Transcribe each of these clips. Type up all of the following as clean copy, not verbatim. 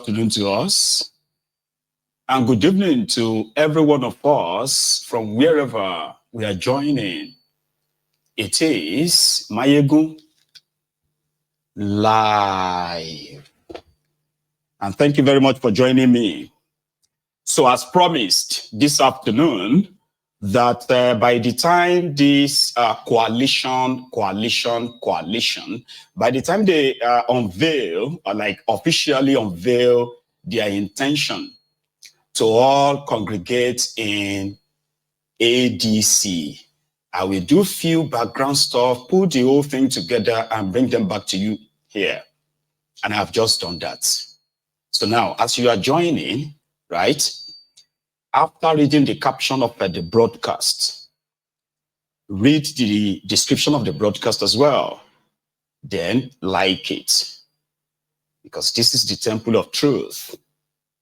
afternoon to us, and good evening to every one of us from wherever we are joining. It is Mayegun Live. And thank you very much for joining me. So as promised this afternoon, that by the time this coalition, by the time they unveil, or like officially unveil their intention to all congregate in ADC, I will do few background stuff, put the whole thing together and bring them back to you here. And I've just done that. So now, as you are joining, right, after reading the caption of the broadcast, read the description of the broadcast as well. Then like it. Because this is the temple of truth.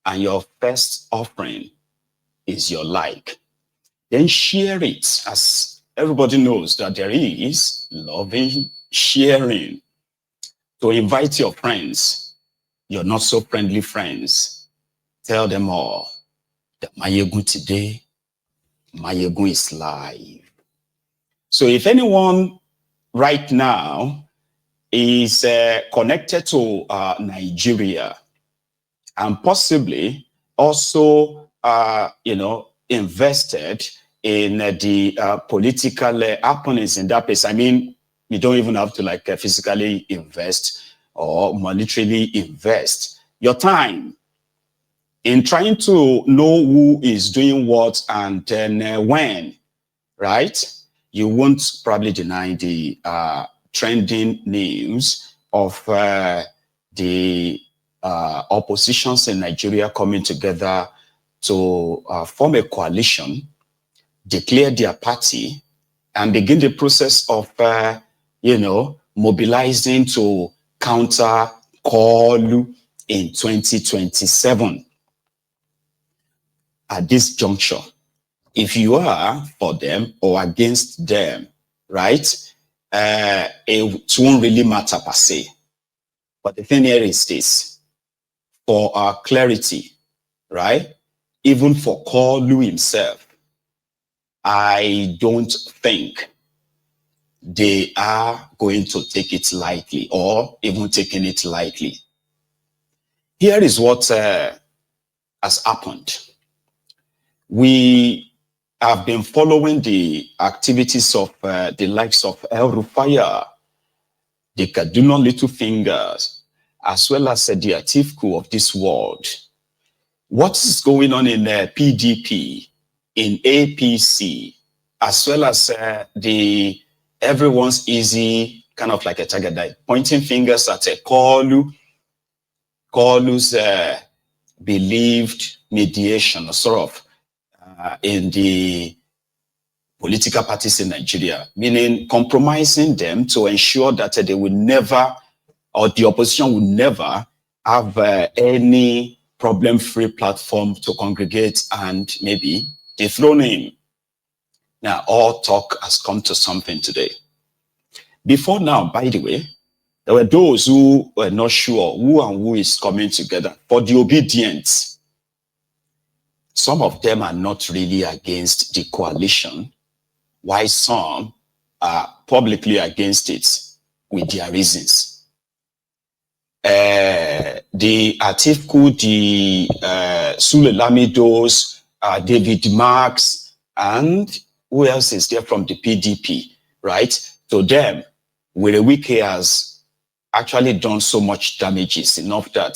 And your first offering is your like. Then share it, as everybody knows that there is loving sharing. To invite your friends, your not so friendly friends. Tell them all that Mayegun today, Mayegun is live. So if anyone right now is connected to Nigeria and possibly also, invested in the political happenings in that place, I mean, you don't even have to physically invest or monetarily invest your time in trying to know who is doing what and then when, right? You won't probably deny the trending news of the oppositions in Nigeria coming together to form a coalition, declare their party, and begin the process of, mobilizing to counter Kolu in 2027. At this juncture, if you are for them or against them, right, it won't really matter per se. But the thing here is this, for our clarity, right, even for Kolu himself, I don't think they are going to take it lightly or even taking it lightly. Here is what has happened. We have been following the activities of the likes of Rufai, the Kaduna Little Fingers, as well as the Atiku of this world. What is going on in PDP, in APC, as well as the everyone's easy kind of like a target, like pointing fingers at Kolu's believed mediation, sort of, in the political parties in Nigeria, meaning compromising them to ensure that they will never, or the opposition will never have any problem-free platform to congregate and maybe dethrone him. Now, all talk has come to something today. Before now, by the way, there were those who were not sure who and who is coming together. For the obedient, some of them are not really against the coalition, while some are publicly against it with their reasons. The Atiku, the Sule Lamidos, David Marks, and who else is there from the PDP, right? To them, Wike has actually done so much damages, enough that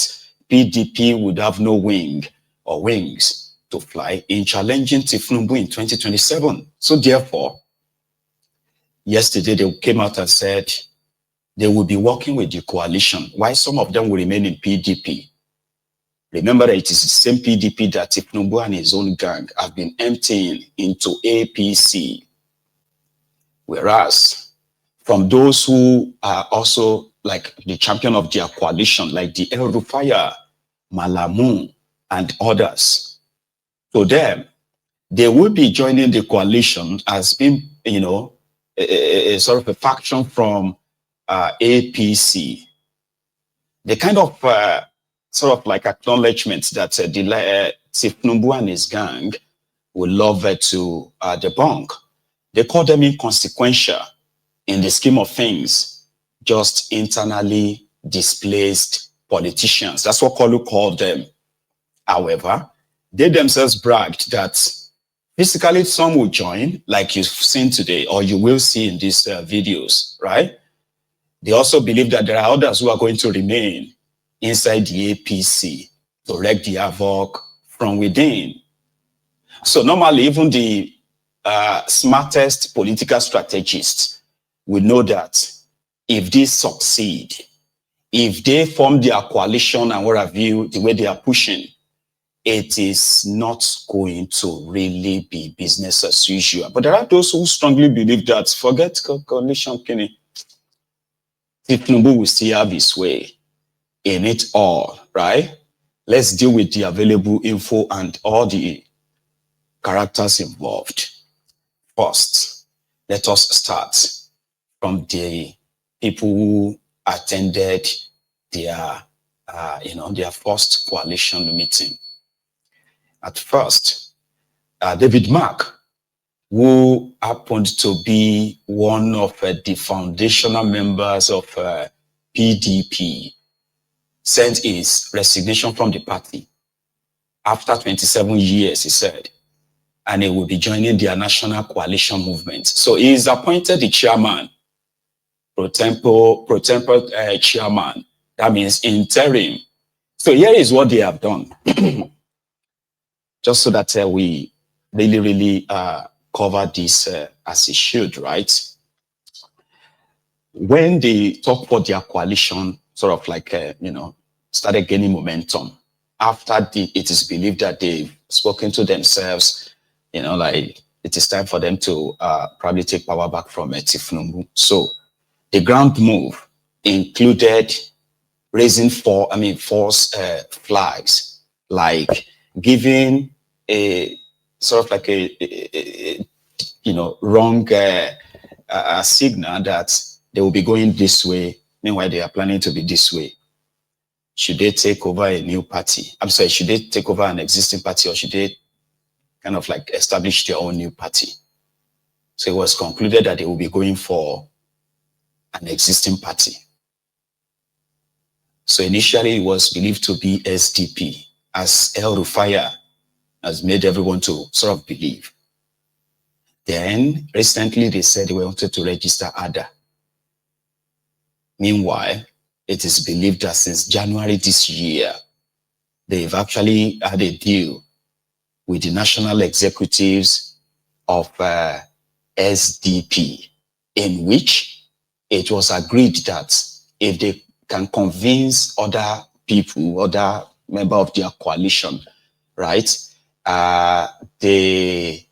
PDP would have no wing or wings to fly in challenging Tifnumbu in 2027. So therefore, yesterday they came out and said they will be working with the coalition, while some of them will remain in PDP. Remember that it is the same PDP that Tifnumbu and his own gang have been emptying into APC. Whereas from those who are also like the champion of their coalition, like the El Rufai, Malamu, and others, to them, they will be joining the coalition as being, a sort of a faction from APC. The kind of sort of like acknowledgement that Tifnumbu and his gang would love to debunk. They call them inconsequential in the scheme of things, just internally displaced politicians. That's what Kolu called them. However, they themselves bragged that physically some will join, like you've seen today, or you will see in these videos, right? They also believe that there are others who are going to remain inside the APC to wreak the havoc from within. So normally, even the smartest political strategists will know that if this succeed, if they form their coalition and what have you, the way they are pushing, it is not going to really be business as usual. But there are those who strongly believe that forget coalition, Kenny. Tinubu will still have his way in it all, right? Let's deal with the available info and all the characters involved. First, let us start from the people who attended their, their first coalition meeting. At first, David Mark, who happened to be one of the foundational members of PDP, sent his resignation from the party after 27 years, he said, and he will be joining their national coalition movement. So he is appointed the chairman, pro tempore chairman. That means interim. So here is what they have done. Just so that we really cover this as it should, right? When they talk about their coalition, sort of like, started gaining momentum, after it is believed that they've spoken to themselves, like it is time for them to probably take power back from Tifnumbu. So the ground move included raising false flags, like giving a sort of like a wrong signal that they will be going this way. Meanwhile, they are planning to be this way. Should they take over a new party? I'm sorry, should they take over an existing party, or should they kind of like establish their own new party? So it was concluded that they will be going for an existing party. So initially it was believed to be SDP, as Rufai has made everyone to sort of believe. Then recently they said they wanted to register ADA. Meanwhile, it is believed that since January this year, they've actually had a deal with the national executives of SDP, in which it was agreed that if they can convince other people, other members of their coalition, right, they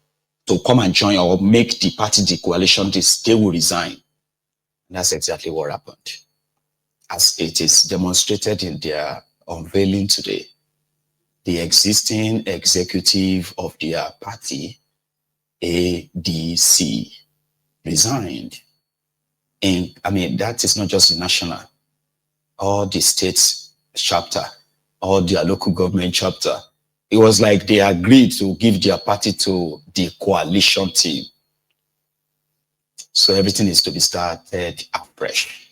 to come and join or make the party the coalition, they will resign. And that's exactly what happened, as it is demonstrated in their unveiling today. The existing executive of their party, ADC, resigned. That is not just the national, all the states chapter, all their local government chapter. It was like they agreed to give their party to the coalition team. So everything is to be started afresh.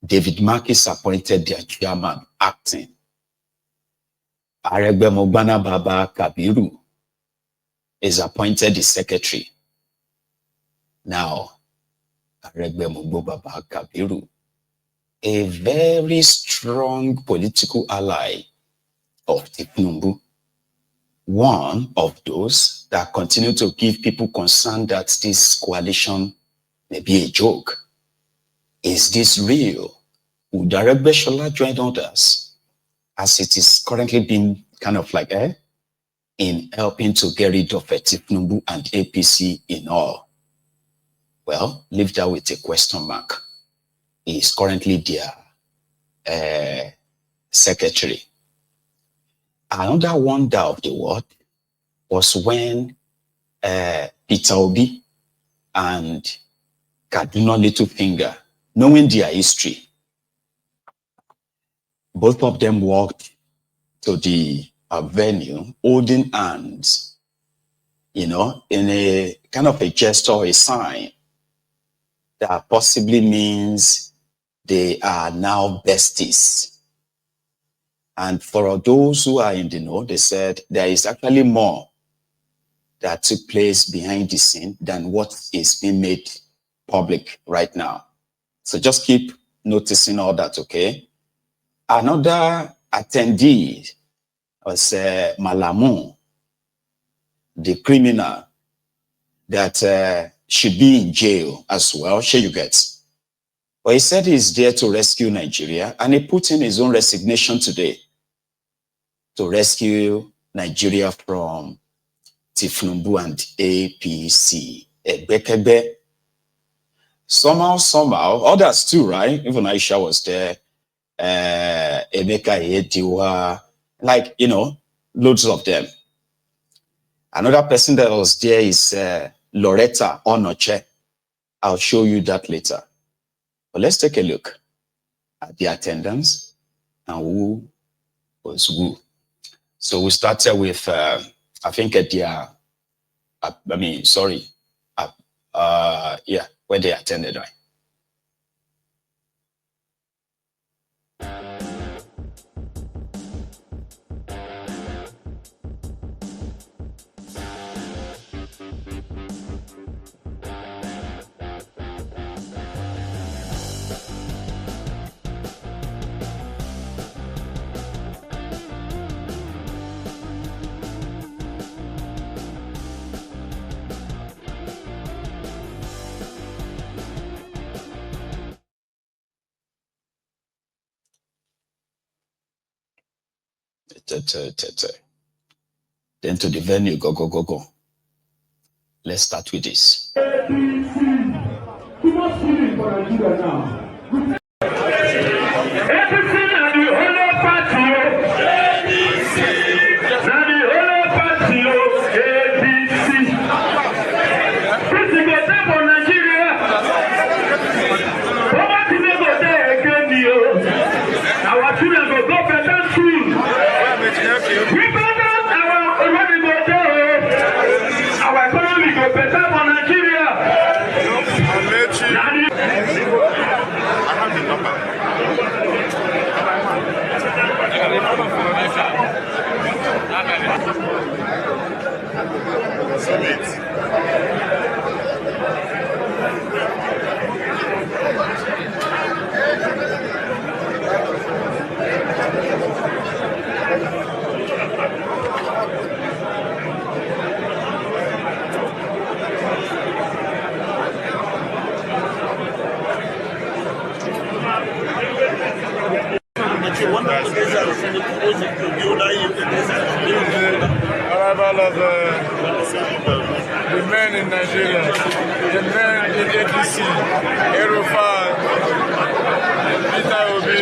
David Mark appointed their chairman, acting. Aregbesola Baba Kabiru is appointed the secretary. Now, Aregbesola Baba Kabiru, a very strong political ally of Tifnumbu, one of those that continue to give people concern that this coalition may be a joke. Is this real? Would Aregbesola join others, as it is currently being kind of like in helping to get rid of Tifnumbu and APC in all? Well, leave that with a question mark. He is currently their secretary. Another wonder of the world was when Peter Obi and Kaduna Littlefinger, knowing their history, Both of them walked to the venue, holding hands, in a kind of a gesture or a sign that possibly means they are now besties. And for those who are in the know, they said there is actually more that took place behind the scene than what is being made public right now. So just keep noticing all that, okay? Another attendee was Malamu, the criminal that should be in jail as well, sure you get. But he said he's there to rescue Nigeria, and he put in his own resignation today to rescue Nigeria from Tifnumbu and APC. Egbekebe. Somehow, others too, right? Even Aisha was there. Emeka Ediwa, like, loads of them. Another person that was there is Loretta Onoche. I'll show you that later. But let's take a look at the attendance and who was who. So we started with, I think at their, where they attended, right? Then to the venue, go. Let's start with this. Arrival of the men in Nigeria, the men in ADC, Rufai, Peter Obi,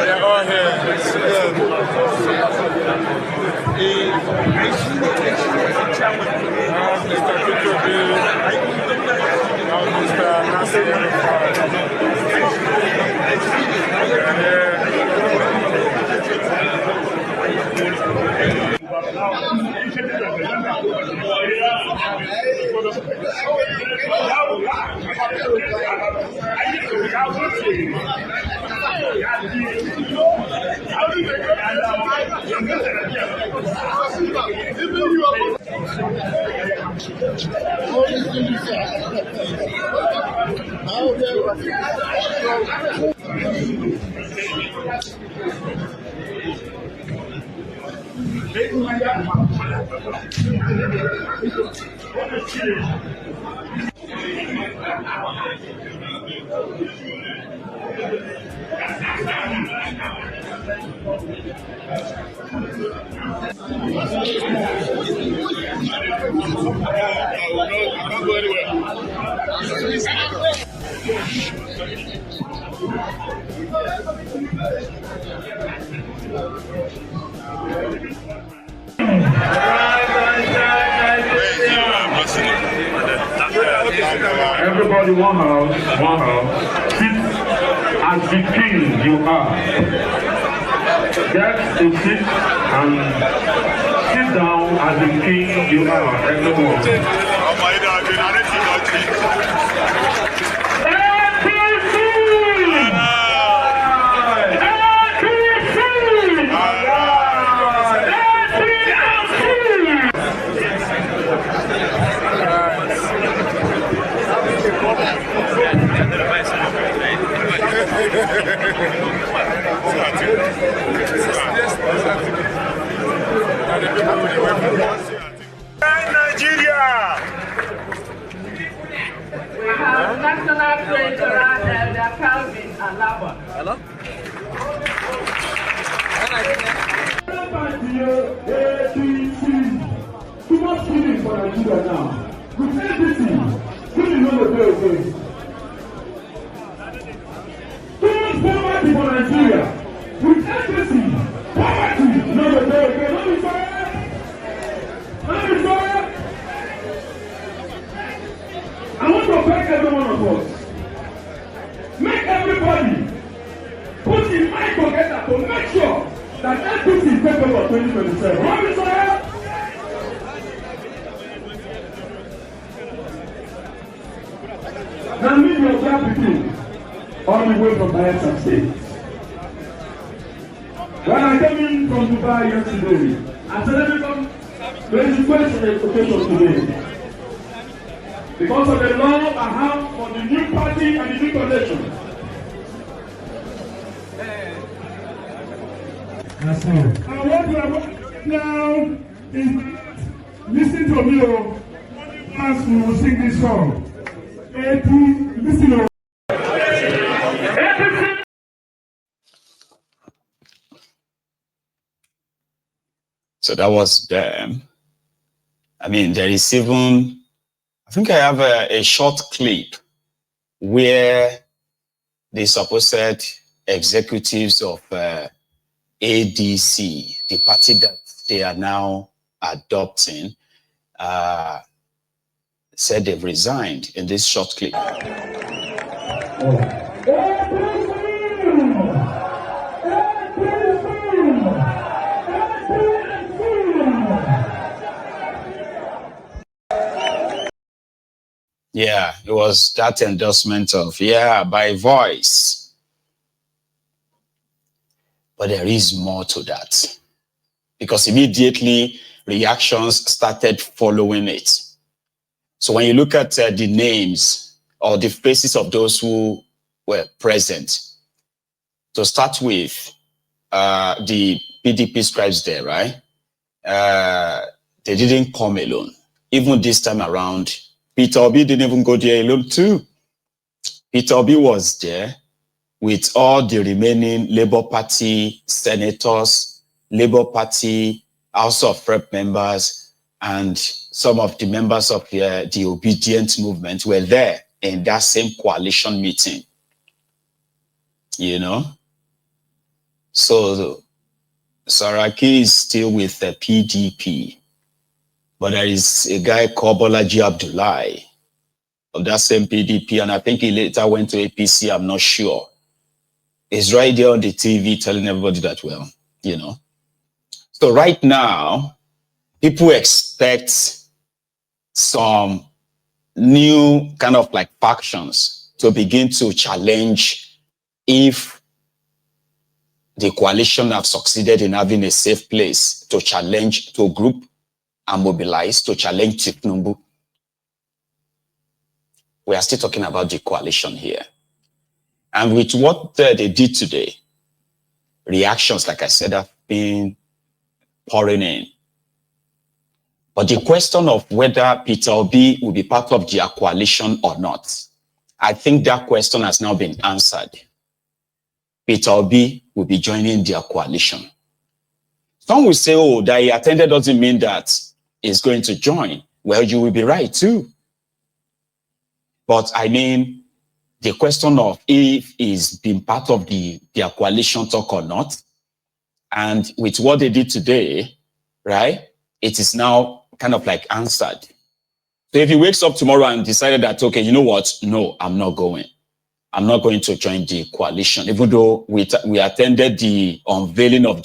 they're all here. Mr. Atiku, Mr. Nasir Everybody one house, sit at as the king you are. Get to sit and sit down as the king you are, everyone. Nigeria! We have National Treasurer Elder Calvin Alaba. Hello? ADC. Too much killing for Nigeria now. With ADC, killing no dey okay. Too much poverty for Nigeria. With ADC, poverty no dey okay. No be fair. No be fair. I want to beg every one of us. Make everybody put his mind together to make sure that APC is take over 2027. What is that? Now meet your black people all the way from Bayelsa State. When I came in from Dubai yesterday, I said let me come to request an occasion today. Because of the love I have for the new party and the new coalition. That's all. And what we are going now is listen to me as we will sing this song. Listen to So that was them. I mean, there is even, I think I have a short clip where the supposed executives of ADC, the party that they are now adopting, said they've resigned in this short clip. Yeah, it was that endorsement of, yeah, by voice. But there is more to that. Because immediately reactions started following it. So when you look at the names or the faces of those who were present, to start with, the PDP scribes there, right? They didn't come alone. Even this time around, Peter Obi didn't even go there alone too. Peter Obi was there with all the remaining Labour Party senators, Labour Party House of Rep members, and some of the members of the obedient movement were there in that same coalition meeting. You know? So Saraki is still with the PDP. But there is a guy called Bolaji Abdullahi of that same PDP, and I think he later went to APC, I'm not sure. He's right there on the TV telling everybody that, well, you know. So right now, people expect some new kind of like factions to begin to challenge if the coalition have succeeded in having a safe place to challenge, to group and mobilize to challenge Tinubu. We are still talking about the coalition here. And with what they did today, reactions, like I said, have been pouring in. But the question of whether Peter Obi will be part of their coalition or not, I think that question has now been answered. Peter Obi will be joining their coalition. Some will say, oh, that he attended doesn't mean that he's going to join. Well, you will be right too. But I mean, the question of if he's been part of their coalition talk or not, and with what they did today, right, it is now kind of like answered. So if he wakes up tomorrow and decided that, okay, you know what? No, I'm not going. I'm not going to join the coalition, even though we attended the unveiling of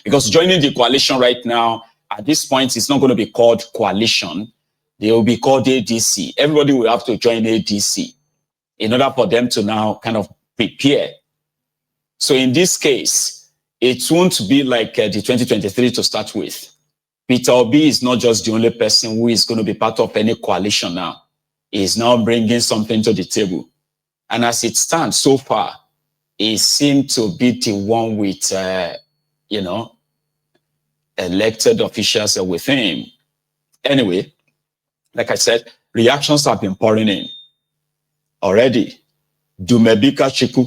because joining the coalition right now, at this point, it's not going to be called coalition. They will be called ADC. Everybody will have to join ADC in order for them to now kind of prepare. So in this case, it won't be like the 2023 to start with. Peter Obi is not just the only person who is going to be part of any coalition now. He is now bringing something to the table. And as it stands so far, he seemed to be the one with, elected officials with him. Anyway, like I said, reactions have been pouring in already. Dumebika Chiku